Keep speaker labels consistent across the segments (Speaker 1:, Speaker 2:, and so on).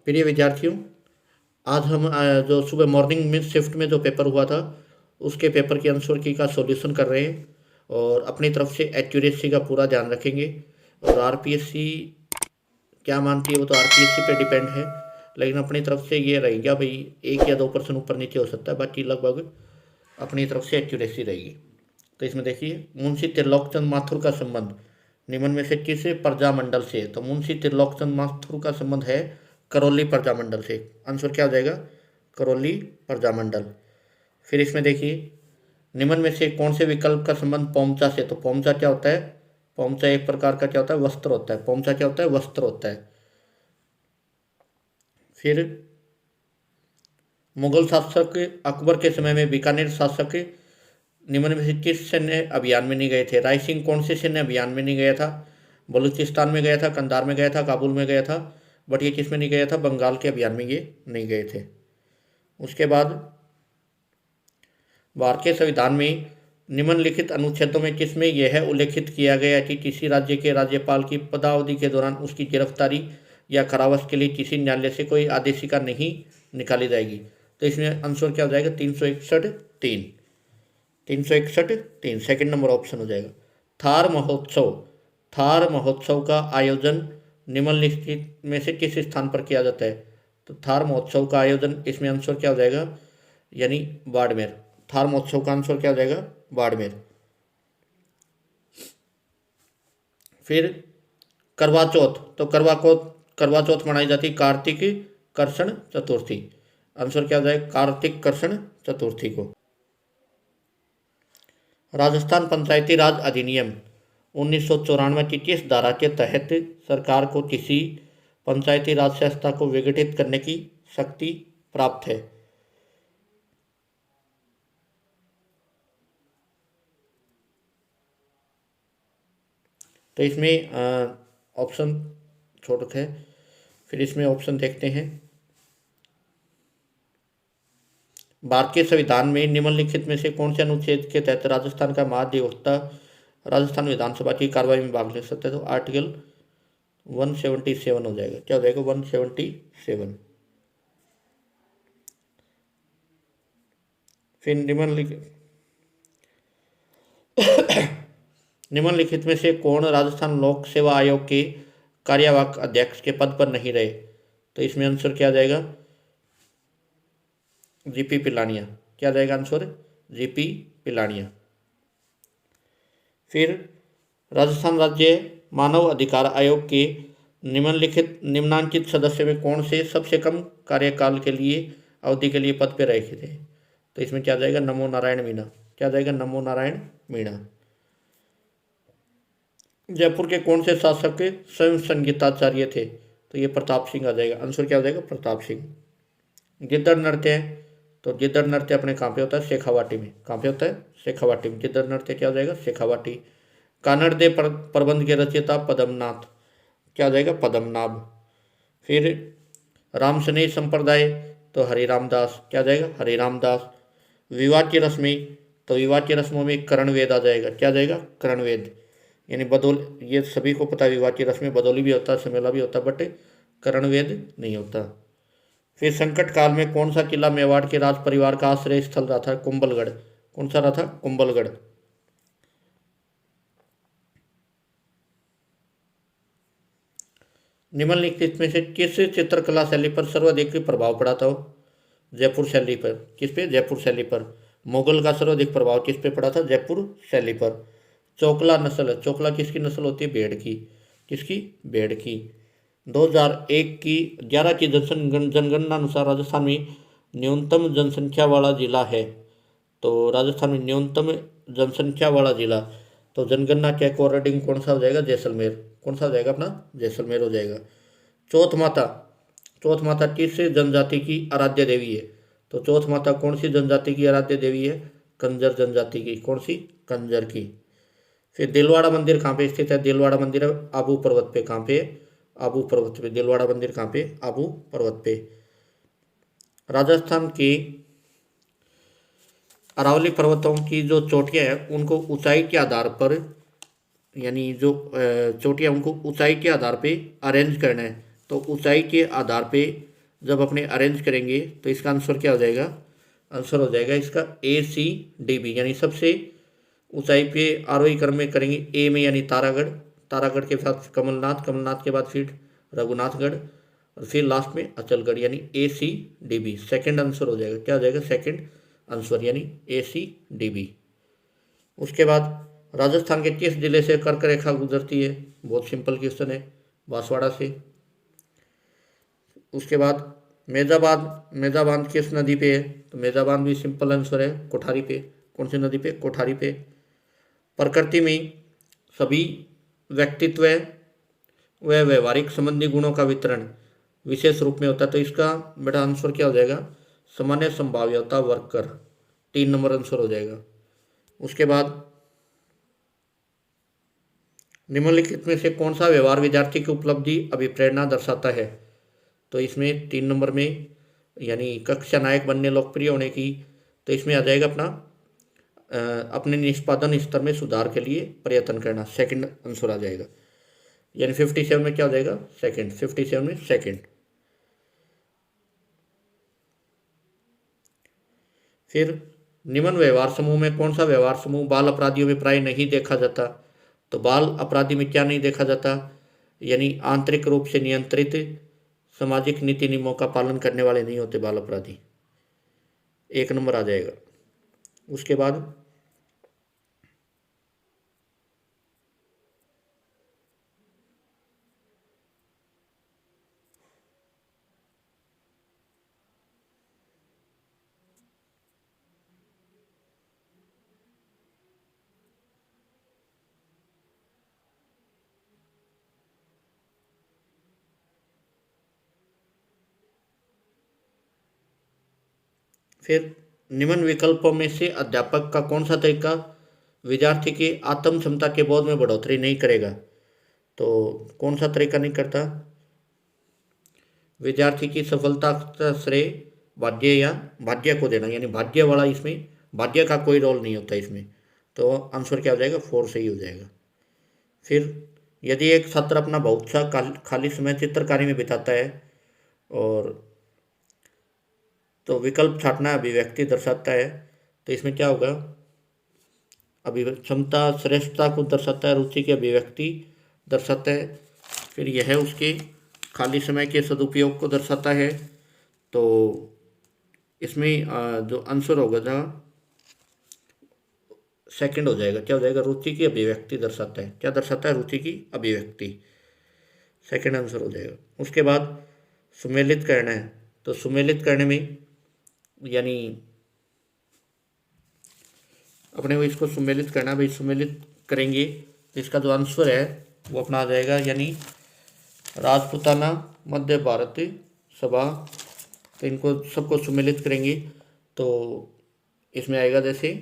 Speaker 1: प्रिय विद्यार्थियों, आज हम जो सुबह मॉर्निंग में शिफ्ट में जो पेपर हुआ था उसके पेपर की आंसर की का सॉल्यूशन कर रहे हैं और अपनी तरफ से एक्यूरेसी का पूरा ध्यान रखेंगे। और आरपीएससी क्या मानती है वो तो आरपीएससी पे डिपेंड है, लेकिन अपनी तरफ से ये रहेगा भाई 1 या 2% ऊपर नीचे हो सकता है, बाकी लगभग अपनी तरफ से एक्यूरेसी रहेगी। तो इसमें देखिए, मुंशी त्रिलोकचंद माथुर का संबंध निम्न में से किस प्रजामंडल से है? तो मुंशी त्रिलोकचंद माथुर का संबंध है करौली प्रजामंडल से। आंसर क्या हो जाएगा? करौली प्रजामंडल। फिर इसमें देखिए, निम्न में से कौन से विकल्प का संबंध पोमचा से? तो पोमचा क्या होता है? पोमचा एक प्रकार का क्या होता है? वस्त्र होता है। पोमचा क्या होता है? वस्त्र होता है। फिर मुगल शासक अकबर के समय में बीकानेर शासक निम्न में से किस सैन्य अभियान में नहीं गए थे? राय सिंह कौन से सैन्य अभियान में नहीं गया था? बलूचिस्तान में गया था, कंधार में गया था, काबुल में गया था, बट ये किस में नहीं गया था? बंगाल के अभियान में ये नहीं गए थे। उसके बाद भारतीय संविधान में निम्नलिखित अनुच्छेदों में किसमें यह उल्लेखित किया गया कि किसी राज्य के राज्यपाल की पदावधि के दौरान उसकी गिरफ्तारी या कारावास के लिए किसी न्यायालय से कोई आदेशिका नहीं निकाली जाएगी? तो इसमें आंसर क्या हो जाएगा? 361(3). 361(3) सेकंड नंबर ऑप्शन हो जाएगा। थार महोत्सव का आयोजन निम्नलिखित में से किस स्थान पर किया जाता है? तो थार महोत्सव का आयोजन, इसमें आंसर क्या हो जाएगा? यानी बाड़मेर। थार महोत्सव का आंसर क्या हो जाएगा? बाड़मेर। फिर करवा चौथ, तो करवा चौथ मनाई जाती कार्तिक कृष्ण चतुर्थी। आंसर क्या हो जाएगा? कार्तिक कृष्ण चतुर्थी को। राजस्थान पंचायती राज अधिनियम 1994 की किस धारा के तहत सरकार को किसी पंचायती राज संस्था को विघटित करने की शक्ति प्राप्त है? तो इसमें ऑप्शन छोटे थे, फिर इसमें ऑप्शन देखते हैं। भारतीय संविधान में निम्नलिखित में से कौन से अनुच्छेद के तहत राजस्थान का महाधिवक्ता राजस्थान विधानसभा की कार्रवाई में भाग ले सकते हैं? तो आर्टिकल 177 हो जाएगा। क्या हो जाएगा? 177। फिर निम्नलिखित में से कौन राजस्थान लोक सेवा आयोग के कार्यवाहक अध्यक्ष के पद पर नहीं रहे? तो इसमें आंसर क्या आ जाएगा? जीपी पिलानिया। क्या आ जाएगा आंसर? जीपी पिलानिया। फिर राजस्थान राज्य मानव अधिकार आयोग के निम्नांकित सदस्य में कौन से सबसे कम कार्यकाल के लिए अवधि के लिए पद पर रहे थे? तो इसमें क्या आ जाएगा? नमो नारायण मीणा। क्या आ जाएगा? नमो नारायण मीणा। जयपुर के कौन से शासक स्वयं संगीताचार्य थे? तो ये प्रताप सिंह आ जाएगा। आंसर क्या हो जाएगा? प्रताप सिंह। गिद्दड़ नृत्य है, तो गिद्दड़ नृत्य अपने कहाँ पे होता है? शेखावाटी में। कहाँ पे होता है? शेखावाटी में। गिद्दड़ नृत्य क्या हो जाएगा? शेखावाटी। कानड़ दे प्रबंध के रचयिता पद्मनाथ। क्या हो जाएगा? पद्मनाभ। फिर रामसनेही संप्रदाय, तो हरिराम दास। क्या हो जाएगा? हरिराम दास। विवाह की रस्में, तो विवाह की रस्मों में करणवेद आ जाएगा। क्या आ जाएगा? करणवेद। यानी बदौल, ये सभी को पता है विवाह की रस्में बदौली भी होता है, समेला भी होता है, बट करणवेद नहीं होता। फिर संकट काल में कौन सा किला मेवाड़ के राज परिवार का आश्रय स्थल रहा था? कुंभलगढ़। कौन सा रहा था? कुंभलगढ़। निम्नलिखित में से किस चित्रकला शैली पर सर्वाधिक प्रभाव पड़ा था? जयपुर शैली पर। किस पे? जयपुर शैली पर। मुगल का सर्वाधिक प्रभाव किस पे पड़ा था? जयपुर शैली पर। चोकला नस्ल, चोकला किसकी नस्ल होती है? भेड़ की। किसकी? भेड़ की। 2001 की 11 की जनगणना अनुसार राजस्थान में न्यूनतम जनसंख्या वाला जिला है? तो राजस्थान में न्यूनतम जनसंख्या वाला जिला, तो जनगणना के अकॉर्डिंग कौन सा हो जाएगा? जैसलमेर। कौन सा हो जाएगा अपना? जैसलमेर हो जाएगा। चौथ माता, चौथ माता किस जनजाति की आराध्य देवी है? तो चौथ माता कौन सी जनजाति की आराध्य देवी है? कंजर जनजाति की। कौन सी? कंजर की। फिर दिलवाड़ा मंदिर कहाँ पे स्थित है? दिलवाड़ा मंदिर आबू पर्वत पे। कहाँ पे? आबू पर्वत पे। दिलवाड़ा मंदिर कहाँ पे? आबू पर्वत पे। राजस्थान की अरावली पर्वतों की जो चोटियाँ हैं उनको ऊंचाई के आधार पर, यानी जो चोटियाँ उनको ऊंचाई के आधार पे अरेंज करना है, तो ऊंचाई के आधार पे जब अपने अरेंज करेंगे तो इसका आंसर क्या हो जाएगा, आंसर हो जाएगा इसका ACDB, यानी सबसे ऊंचाई पे आरोही क्रम में करेंगे ए में यानी तारागढ़, तारागढ़ के साथ कमलनाथ, कमलनाथ के बाद फिर रघुनाथगढ़ और फिर लास्ट में अचलगढ़, यानी ACDB सेकंड आंसर हो जाएगा। क्या हो जाएगा, सेकंड आंसर यानी ACDB। उसके बाद राजस्थान के किस जिले से कर्क रेखा गुजरती है, बहुत सिंपल क्वेश्चन है, बांसवाड़ा से। उसके बाद मेजाबाद, मेजाबाद किस नदी पे है, तो मेजाबाद भी सिंपल आंसर है, कोठारी पे। कौन सी नदी पे, कोठारी पे। प्रकृति में सभी व्यक्तित्व व व्यवहारिक संबंधी गुणों का वितरण विशेष रूप में होता है, तो इसका बेटा आंसर क्या हो जाएगा, सामान्य संभाव्यता वर्कर, 3 नंबर आंसर हो जाएगा। उसके बाद निम्नलिखित में से कौन सा व्यवहार विद्यार्थी की उपलब्धि अभिप्रेरणा दर्शाता है, तो इसमें 3 नंबर में यानी कक्षा नायक बनने, लोकप्रिय होने की, तो इसमें आ जाएगा अपना अपने निष्पादन स्तर में सुधार के लिए प्रयत्न करना, सेकंड आंसर आ जाएगा। यानी 57 में क्या हो जाएगा, सेकंड, 57 में सेकंड। फिर निम्न व्यवहार समूह में कौन सा व्यवहार समूह बाल अपराधियों में प्राय नहीं देखा जाता, तो बाल अपराधी में क्या नहीं देखा जाता, यानी आंतरिक रूप से नियंत्रित सामाजिक नीति नियमों का पालन करने वाले नहीं होते बाल अपराधी, 1 नंबर आ जाएगा। उसके बाद फिर निम्न विकल्पों में से अध्यापक का कौन सा तरीका विद्यार्थी की आत्म क्षमता के बोध में बढ़ोतरी नहीं करेगा, तो कौन सा तरीका नहीं करता, विद्यार्थी की सफलता का श्रेय भाग्य या भाग्य को देना, यानी भाग्य वाला, इसमें भाग्य का कोई रोल नहीं होता इसमें, तो आंसर क्या हो जाएगा, 4 सही हो जाएगा। फिर यदि एक छात्र अपना बहुत सा खाली समय चित्रकारी में बिताता है और तो विकल्प छाटना अभिव्यक्ति दर्शाता है, तो इसमें क्या होगा, क्षमता श्रेष्ठता को दर्शाता है, रुचि की अभिव्यक्ति दर्शाता है, फिर यह उसके खाली समय के सदुपयोग को दर्शाता है, तो इसमें जो आंसर होगा ना सेकंड हो जाएगा। क्या हो जाएगा, रुचि की अभिव्यक्ति दर्शाता है, क्या दर्शाता है, रुचि की अभिव्यक्ति, सेकंड आंसर हो जाएगा। उसके बाद सुमेलित करना है, तो सुमेलित करने में यानी अपने को इसको सुमेलित करना, भाई सुमेलित करेंगे तो इसका जो आंसर है वो अपना आ जाएगा, यानी राजपूताना मध्य भारत सभा, तो इनको सबको सुमेलित करेंगे तो इसमें आएगा जैसे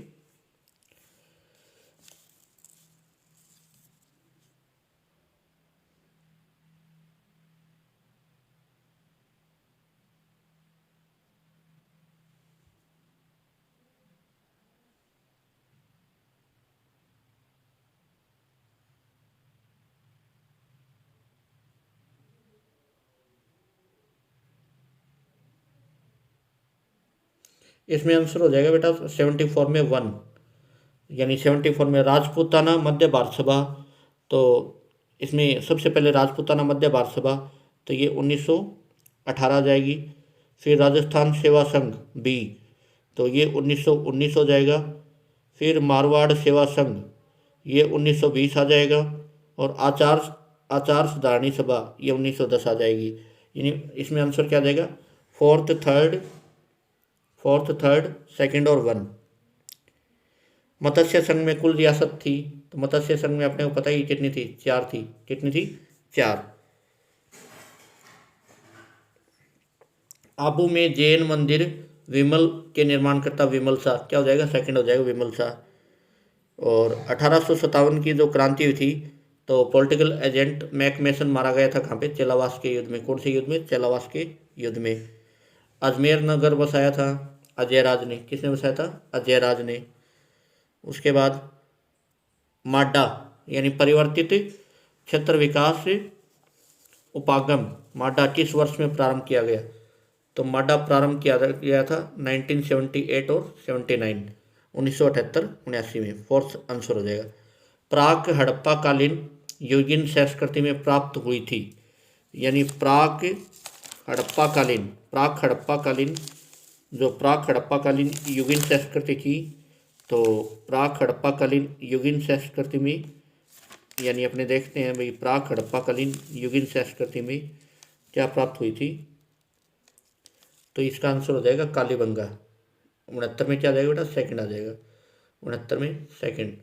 Speaker 1: इसमें आंसर हो जाएगा बेटा 74 में 1, यानी 74 में राजपूताना मध्य भारत सभा, तो इसमें सबसे पहले राजपूताना मध्य भारत सभा, तो ये 1918 आ जाएगी। फिर राजस्थान सेवा संघ बी, तो ये 1919 हो जाएगा। फिर मारवाड़ सेवा संघ, ये 1920 आ जाएगा। और आचार सुधारणी सभा, ये 1910 आ जाएगी। यानी इसमें आंसर क्या आ जाएगा, फोर्थ, थर्ड, सेकंड और 1। मत्स्य संघ में कुल रियासत थी, तो मत्स्य संघ में अपने को पता ही कितनी थी, 4 थी। कितनी थी, 4। आबू में जैन मंदिर विमल के निर्माणकर्ता विमल शाह, क्या हो जाएगा, सेकंड हो जाएगा, विमल शाह। और 1857 की जो क्रांति हुई थी, तो पॉलिटिकल एजेंट मैकमेसन मारा गया था कहाँ पे, चेलावास के युद्ध में। कौन से युद्ध में, चेलावास के युद्ध में। अजमेर नगर बसाया था अजय राज ने, किसने बसाया था, अजय राज ने। उसके बाद माडा यानी परिवर्तित क्षेत्र विकास उपागम, माडा किस वर्ष में प्रारंभ किया गया, तो माडा प्रारंभ किया गया था 1978 और 79, 1978 79 में। फोर्थ आंसर हो जाएगा। प्राक हड़प्पा कालीन युगीन संस्कृति में प्राप्त हुई थी, यानी प्राक हड़प्पा कालीन जो प्राक हड़प्पा कालीन युगीन संस्कृति थी, तो प्राक हड़प्पा कालीन युगीन संस्कृति में, यानी अपने देखते हैं भाई प्राक हड़प्पा कालीन युगीन संस्कृति में क्या प्राप्त हुई थी, तो इसका आंसर हो जाएगा कालीबंगा। 69 में क्या आ जाएगा बेटा, सेकंड आ जाएगा। 69 में सेकंड,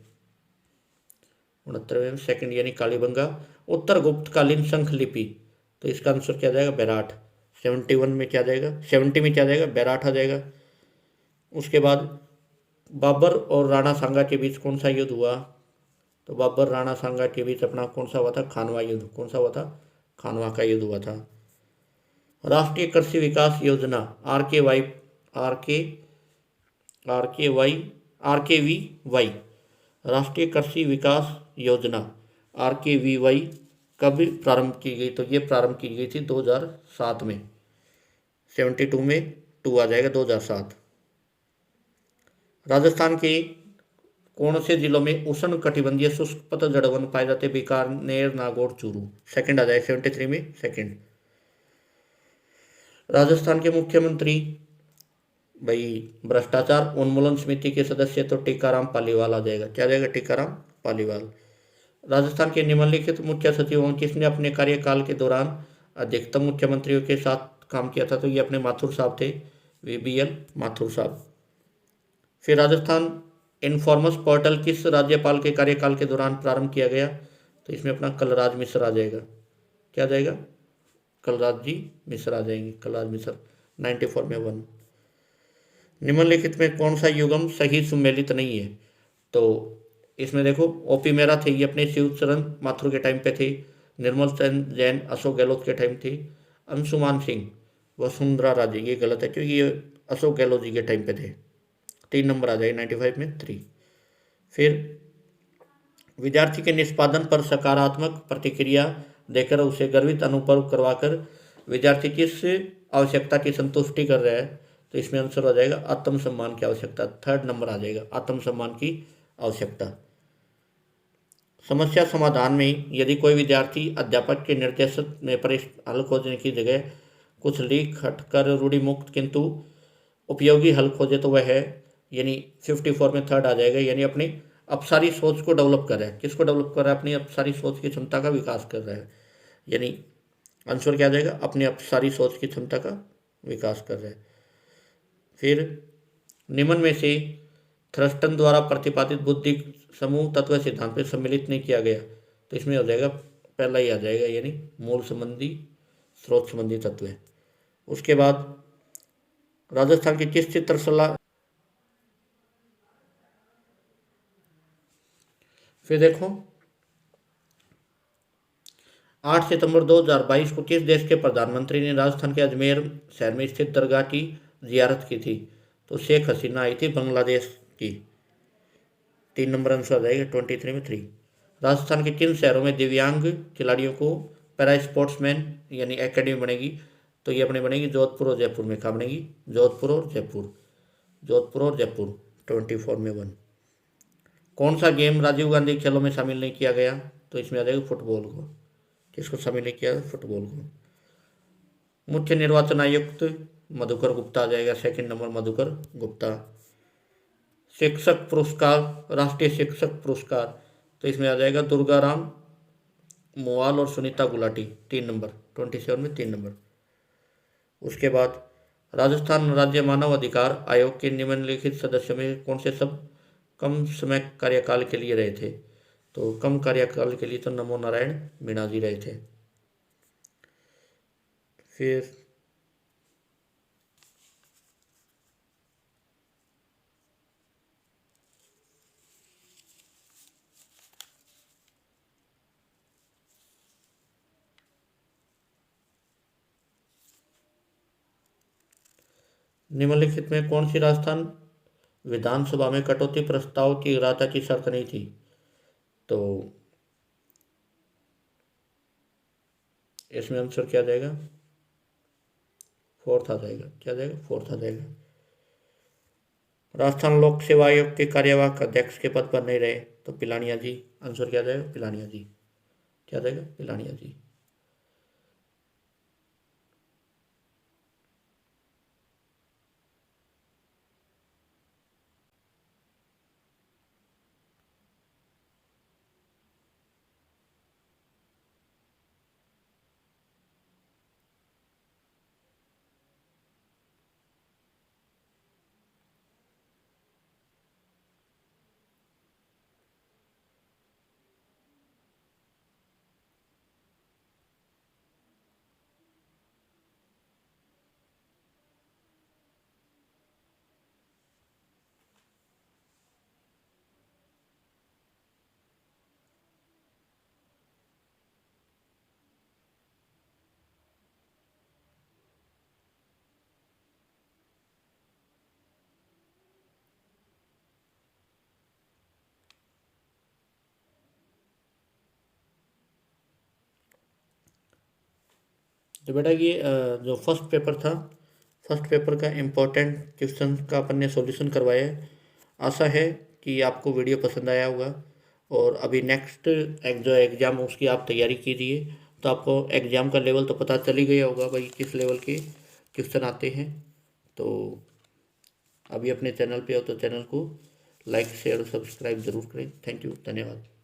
Speaker 1: 69 में सेकंड यानी कालीबंगा। उत्तर गुप्तकालीन शंख लिपि, तो इसका आंसर क्या आ जाएगा, बैराठ। 71 में क्या आ जाएगा, 70 में क्या आ जाएगा, बैराठ आ जाएगा। उसके बाद बाबर और राणा सांगा के बीच कौन सा युद्ध हुआ, तो बाबर राणा सांगा के बीच अपना कौन सा हुआ था, खानवा युद्ध। कौन सा हुआ था, खानवा का युद्ध हुआ था। राष्ट्रीय कृषि विकास योजना आर के वाई आर के आर के वाई आर के वी वाई राष्ट्रीय कृषि विकास योजना आर के वी वाई कब प्रारंभ की गई, तो ये प्रारंभ की गई थी 2007 में। 72 में 2 आ जाएगा, 2007। राजस्थान के कौन से जिलों में उष्ण कटिबंधीय शुष्क पतझड़ वन पाए जाते, बीकानेर, नागौर, चूरू। सेकंड आ जाएगा 73 में सेकंड। राजस्थान के मुख्यमंत्री भाई भ्रष्टाचार उन्मूलन समिति के सदस्य तो टीकाराम पालीवाल आ जाएगा। क्या आ जाएगा, टीकाराम पालीवाल। राजस्थान के निम्नलिखित मुख्य सचिवों किसने अपने कार्यकाल के दौरान अधिकतम मुख्यमंत्रियों के साथ काम किया था, तो ये अपने माथुर साहब थे, VBL माथुर साहब। फिर राजस्थान इन्फॉर्मस पोर्टल किस राज्यपाल के कार्यकाल के दौरान प्रारंभ किया गया, तो इसमें अपना कलराज मिश्र आ जाएगा। क्या आ जाएगा, कलराज जी मिश्र आ जाएंगे, कलराज मिश्र। 94 में 1। निम्नलिखित में कौन सा युगम सही सुमेलित नहीं है, तो इसमें देखो ओपी मेहरा थे, ये अपने शिवचरण माथुर के टाइम पे थे। निर्मल चंद जैन अशोक गहलोत के टाइम थे। अंशुमान सिंह वसुंधरा राजे, ये गलत है क्योंकि ये अशोक गहलोत जी के टाइम पे थे। 3 नंबर आ जाएगा 95 में 3। फिर विद्यार्थी के निष्पादन पर सकारात्मक प्रतिक्रिया देकर उसे गर्वित अनुभव करवाकर विद्यार्थी किस आवश्यकता की संतुष्टि कर रहा है, तो इसमें आंसर हो जाएगा आत्मसम्मान की आवश्यकता। 3rd नंबर आ जाएगा, आत्मसम्मान की आवश्यकता। समस्या समाधान में यदि कोई विद्यार्थी अध्यापक के निर्देश में हल खोजने की जगह कुछ लिख हटकर रूढ़ि मुक्त किंतु उपयोगी हल खोजे, तो वह है, यानी 54 में 3rd आ जाएगा, यानी अपनी अपसारी सोच को डेवलप कर रहा है। किसको डेवलप कर रहा है, अपनी अपसारी सोच की क्षमता का विकास कर रहा है, यानी आंसर क्या आ जाएगा, अपनी अपसारी सोच की क्षमता का विकास कर रहा है। फिर निम्न में से थ्रस्टन द्वारा प्रतिपादित बुद्धि समूह तत्व सिद्धांत में सम्मिलित नहीं किया गया, तो इसमें हो जाएगा पहला ही आ जाएगा, यानी मूल संबंधी स्रोत संबंधी तत्व है। उसके बाद राजस्थान की किस चित्रकला, फिर देखो 8 सितंबर 2022 को किस देश के प्रधानमंत्री ने राजस्थान के अजमेर शहर में स्थित दरगाह की जियारत की थी, तो शेख हसीना आई थी बांग्लादेश की। 3 नंबर आंसर आ जाएगा 23 में 3। राजस्थान के किन शहरों में दिव्यांग खिलाड़ियों को पैरा स्पोर्ट्समैन यानी एकेडमी बनेगी, तो ये अपने बनेगी जोधपुर और जयपुर में। कहाँ बनेगी, जोधपुर और जयपुर, जोधपुर और जयपुर। 24 में 1। कौन सा गेम राजीव गांधी खेलों में शामिल नहीं किया गया, तो इसमें आ जाएगा फुटबॉल को। किसको शामिल नहीं किया, फुटबॉल को। मुख्य निर्वाचन आयुक्त मधुकर गुप्ता आ जाएगा, 2nd नंबर मधुकर गुप्ता। शिक्षक पुरस्कार, राष्ट्रीय शिक्षक पुरस्कार, तो इसमें आ जाएगा दुर्गा राम मोवाल और सुनीता गुलाटी। 3 नंबर 27 में 3 नंबर। उसके बाद राजस्थान राज्य मानव अधिकार आयोग के निम्नलिखित सदस्यों में कौन से सब कम समय कार्यकाल के लिए रहे थे, तो कम कार्यकाल के लिए तो नमो नारायण मीणा जी रहे थे। फिर निम्नलिखित में कौन सी राजस्थान विधानसभा में कटौती प्रस्ताव की ग्राह्यता की शर्त नहीं थी, तो इसमें आंसर क्या जाएगा, फोर्थ आ जाएगा, क्या आ जाएगा, फोर्थ आ जाएगा। राजस्थान लोक सेवा आयोग के कार्यवाहक अध्यक्ष के पद पर नहीं रहे तो पिलानिया जी, आंसर क्या आ जाएगा, पिलानिया जी, क्या आ जाएगा, पिलानिया जी। तो बेटा ये जो फर्स्ट पेपर था, फर्स्ट पेपर का इम्पोर्टेंट क्वेश्चन का अपन ने सॉल्यूशन करवाया है। आशा है कि आपको वीडियो पसंद आया होगा, और अभी नेक्स्ट जो एग्ज़ाम उसकी आप तैयारी कीजिए, तो आपको एग्ज़ाम का लेवल तो पता चल ही गया होगा भाई किस लेवल के क्वेश्चन आते हैं। तो अभी अपने चैनल पे हो तो चैनल को लाइक शेयर और सब्सक्राइब ज़रूर करें। थैंक यू, धन्यवाद।